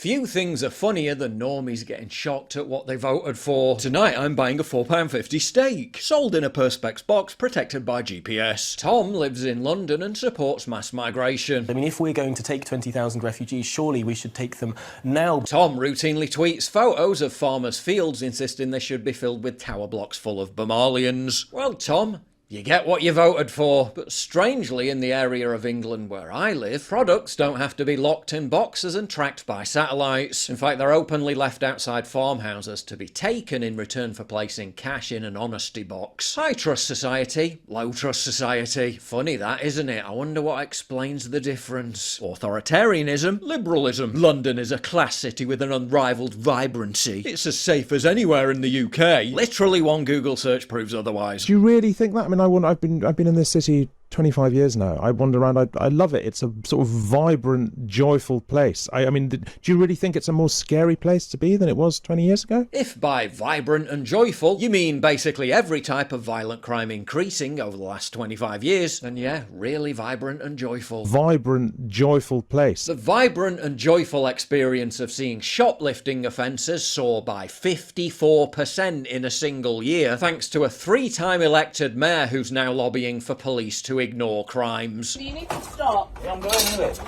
Few things are funnier than normies getting shocked at what they voted for. Tonight I'm buying a £4.50 steak, sold in a Perspex box protected by GPS. Tom lives in London and supports mass migration. I mean, if we're going to take 20,000 refugees, surely we should take them now. Tom routinely tweets photos of farmers' fields, insisting they should be filled with tower blocks full of Bomalians. Well, Tom, you get what you voted for. But strangely, in the area of England where I live, products don't have to be locked in boxes and tracked by satellites. In fact, they're openly left outside farmhouses to be taken in return for placing cash in an honesty box. High trust society, low trust society. Funny that, isn't it? I wonder what explains the difference. Authoritarianism, liberalism. London is a class city with an unrivaled vibrancy. It's as safe as anywhere in the UK. Literally one Google search proves otherwise. Do you really think that? I mean, I've been in this city 25 years now. I wander around. I love it. It's a sort of vibrant, joyful place. I mean, do you really think it's a more scary place to be than it was 20 years ago? If by vibrant and joyful you mean basically every type of violent crime increasing over the last 25 years, then yeah, really vibrant and joyful. Vibrant, joyful place. The vibrant and joyful experience of seeing shoplifting offences soar by 54% in a single year, thanks to a 3-time elected mayor who's now lobbying for police to ignore crimes. You need to stop. Yeah, I'm going with it.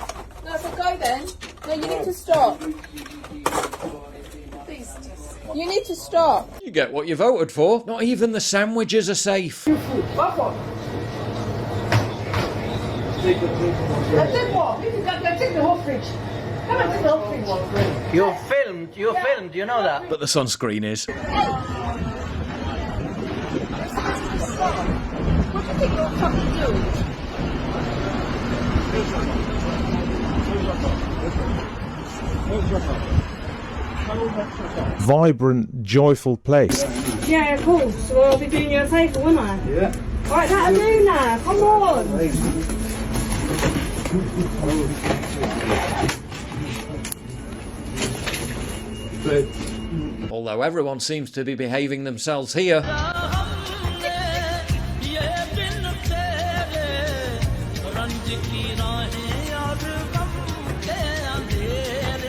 No, so go then. No, you need to stop. Please. You need to stop. You get what you voted for. Not even the sandwiches are safe. Take what? Take the whole fridge. Come on, take the whole fridge. You're filmed, you know that? But the sunscreen is. What do you think you're fucking doing? Vibrant, joyful place. Yeah, of course. Well, I'll be doing you a favour, won't I? Yeah. Right, that'll do now. Come on. Although everyone seems to be behaving themselves here.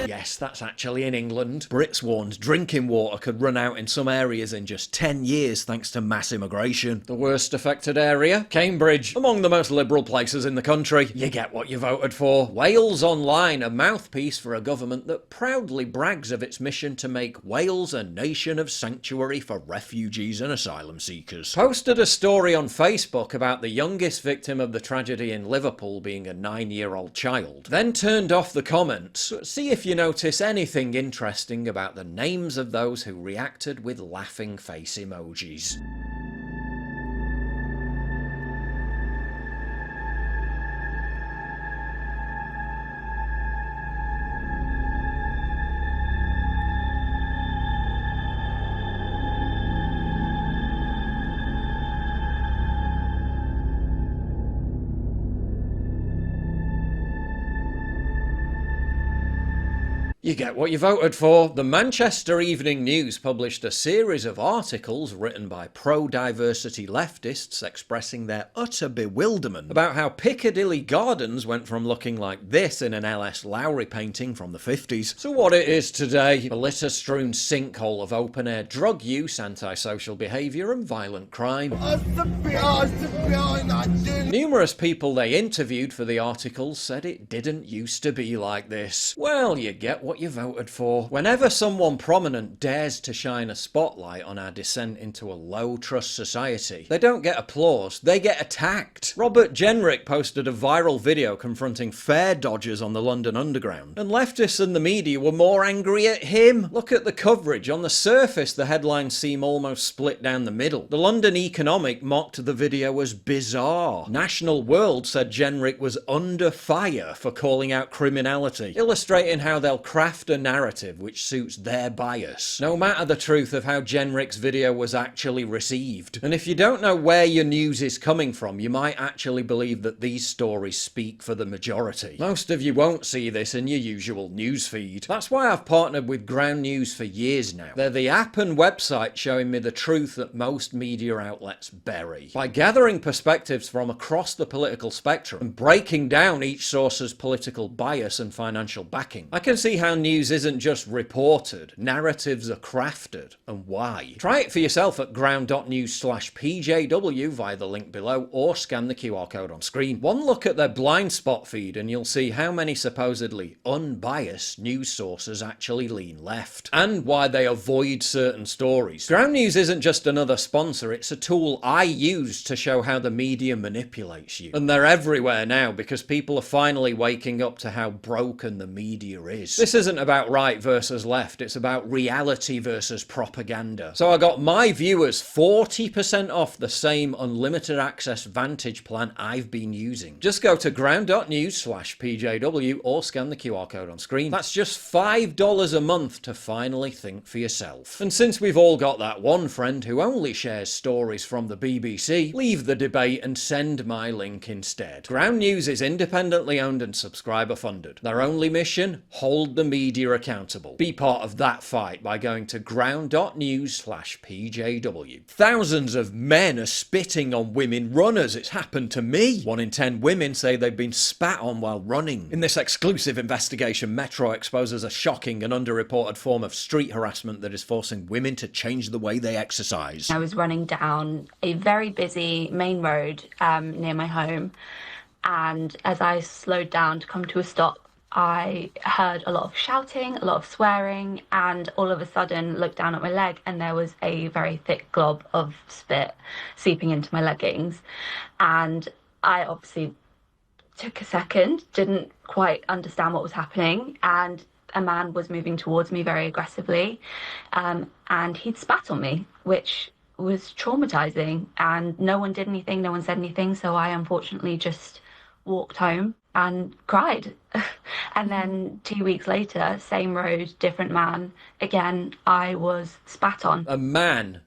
Yes, that's actually in England. Brits warned drinking water could run out in some areas in just 10 years thanks to mass immigration. The worst affected area? Cambridge, among the most liberal places in the country. You get what you voted for. Wales Online, a mouthpiece for a government that proudly brags of its mission to make Wales a nation of sanctuary for refugees and asylum seekers. Posted a story on Facebook about the youngest victim of the tragedy in Liverpool being a 9-year-old child. Then turned off the comments. See if you notice anything interesting about the names of those who reacted with laughing face emojis. You get what you voted for. The Manchester Evening News published a series of articles written by pro-diversity leftists expressing their utter bewilderment about how Piccadilly Gardens went from looking like this in an L.S. Lowry painting from the 50s to what it is today, a litter-strewn sinkhole of open-air drug use, antisocial behaviour and violent crime. Numerous people they interviewed for the articles said it didn't used to be like this. Well, you get what you voted for. Whenever someone prominent dares to shine a spotlight on our descent into a low-trust society, they don't get applause, they get attacked. Robert Jenrick posted a viral video confronting fare dodgers on the London Underground, and leftists and the media were more angry at him. Look at the coverage. On the surface, the headlines seem almost split down the middle. The London Economic mocked the video as bizarre. National World said Jenrick was under fire for calling out criminality, illustrating how they'll craft a narrative which suits their bias, no matter the truth of how Jenrick's video was actually received. And if you don't know where your news is coming from, you might actually believe that these stories speak for the majority. Most of you won't see this in your usual newsfeed. That's why I've partnered with Ground News for years now. They're the app and website showing me the truth that most media outlets bury. By gathering perspectives from across the political spectrum and breaking down each source's political bias and financial backing, I can see how how news isn't just reported, narratives are crafted, and why. Try it for yourself at ground.news/PJW via the link below, or scan the QR code on screen. One look at their blind spot feed and you'll see how many supposedly unbiased news sources actually lean left, and why they avoid certain stories. Ground News isn't just another sponsor, it's a tool I use to show how the media manipulates you. And they're everywhere now because people are finally waking up to how broken the media is. This isn't about right versus left, it's about reality versus propaganda. So I got my viewers 40% off the same unlimited access Vantage plan I've been using. Just go to ground.news/PJW or scan the QR code on screen. That's just $5 a month to finally think for yourself. And since we've all got that one friend who only shares stories from the BBC, leave the debate and send my link instead. Ground News is independently owned and subscriber funded. Their only mission? Hold the media accountable. Be part of that fight by going to ground.news/PJW. Thousands of men are spitting on women runners. It's happened to me. 1 in 10 women say they've been spat on while running. In this exclusive investigation, Metro exposes a shocking and underreported form of street harassment that is forcing women to change the way they exercise. I was running down a very busy main road near my home, and as I slowed down to come to a stop, I heard a lot of shouting, a lot of swearing, and all of a sudden looked down at my leg and there was a very thick glob of spit seeping into my leggings. And I obviously took a second, didn't quite understand what was happening, and a man was moving towards me very aggressively, and he'd spat on me, which was traumatizing, and no one did anything, no one said anything, so I unfortunately just walked home and cried. And then 2 weeks later, same road, different man, again I was spat on. A man?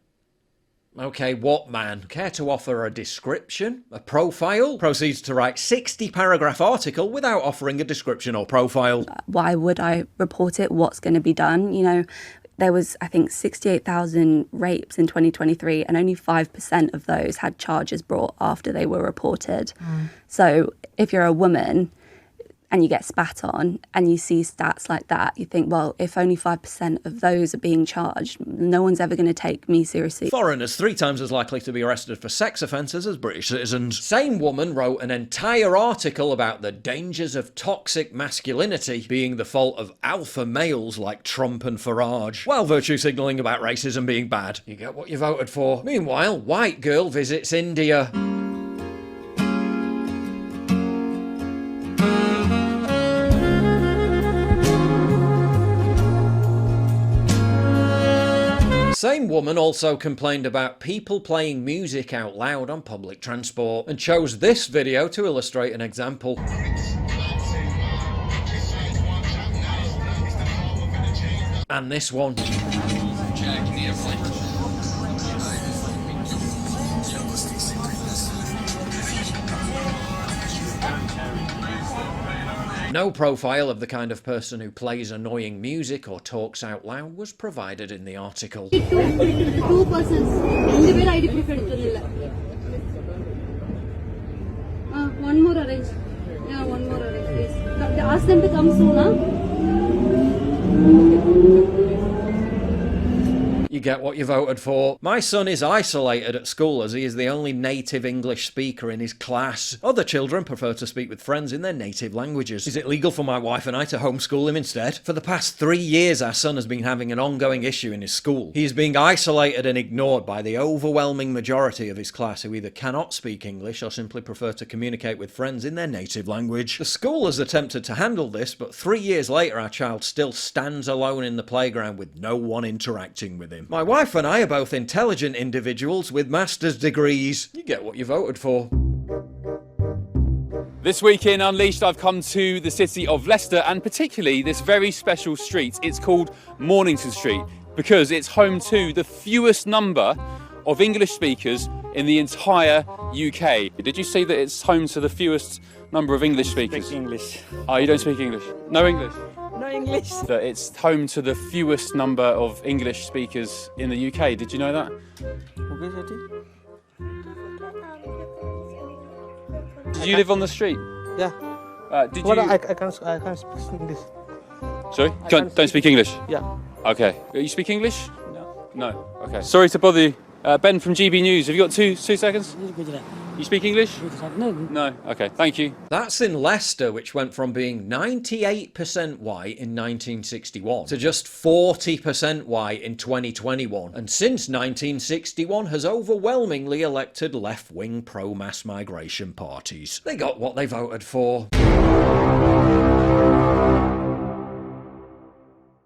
Okay, what man? Care to offer a description? A profile? Proceeds to write 60-paragraph article without offering a description or profile. Why would I report it? What's going to be done? You know, there was, I think, 68,000 rapes in 2023, and only 5% of those had charges brought after they were reported. So if you're a woman and you get spat on and you see stats like that, you think, well, if only 5% of those are being charged, no one's ever going to take me seriously. Foreigners 3 times as likely to be arrested for sex offences as British citizens. Same woman wrote an entire article about the dangers of toxic masculinity being the fault of alpha males like Trump and Farage, while virtue signalling about racism being bad. You get what you voted for. Meanwhile, white girl visits India. Same woman also complained about people playing music out loud on public transport and chose this video to illustrate an example. And this one. No profile of the kind of person who plays annoying music or talks out loud was provided in the article. Two persons. Individual ID preferred. One more arrange. Yeah, one more arrange, please. Ask them to come soon, huh? You get what you voted for. My son is isolated at school as he is the only native English speaker in his class. Other children prefer to speak with friends in their native languages. Is it legal for my wife and I to homeschool him instead? For the past 3 years, our son has been having an ongoing issue in his school. He is being isolated and ignored by the overwhelming majority of his class who either cannot speak English or simply prefer to communicate with friends in their native language. The school has attempted to handle this, but 3 years later our child still stands alone in the playground with no one interacting with him. My wife and I are both intelligent individuals with master's degrees. You get what you voted for. This week in Unleashed, I've come to the city of Leicester and particularly this very special street. It's called Mornington Street because it's home to the fewest number of English speakers in the entire UK. Did you see that it's home to the fewest number of English speakers? Speak English. Oh, you don't speak English? No English? No English. That it's home to the fewest number of English speakers in the UK. Did you know that? Did you live on the street? Yeah. Did Well, you? I can't speak English. Sorry? Don't speak English? Yeah. Okay. You speak English? No. No. Okay. Sorry to bother you. Ben from GB News, have you got two seconds? You speak English? No. Okay, thank you. That's in Leicester, which went from being 98% white in 1961 to just 40% white in 2021, and since 1961 has overwhelmingly elected left-wing pro-mass migration parties. They got what they voted for.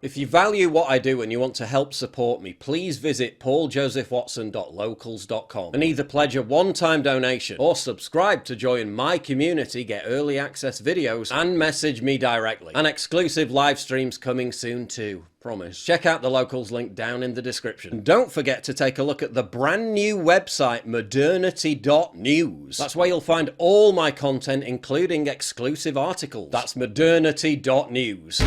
If you value what I do and you want to help support me, please visit pauljosephwatson.locals.com and either pledge a one-time donation or subscribe to join my community, get early access videos, and message me directly. And exclusive live streams coming soon too. Promise. Check out the Locals link down in the description. And don't forget to take a look at the brand new website, modernity.news. That's where you'll find all my content, including exclusive articles. That's modernity.news.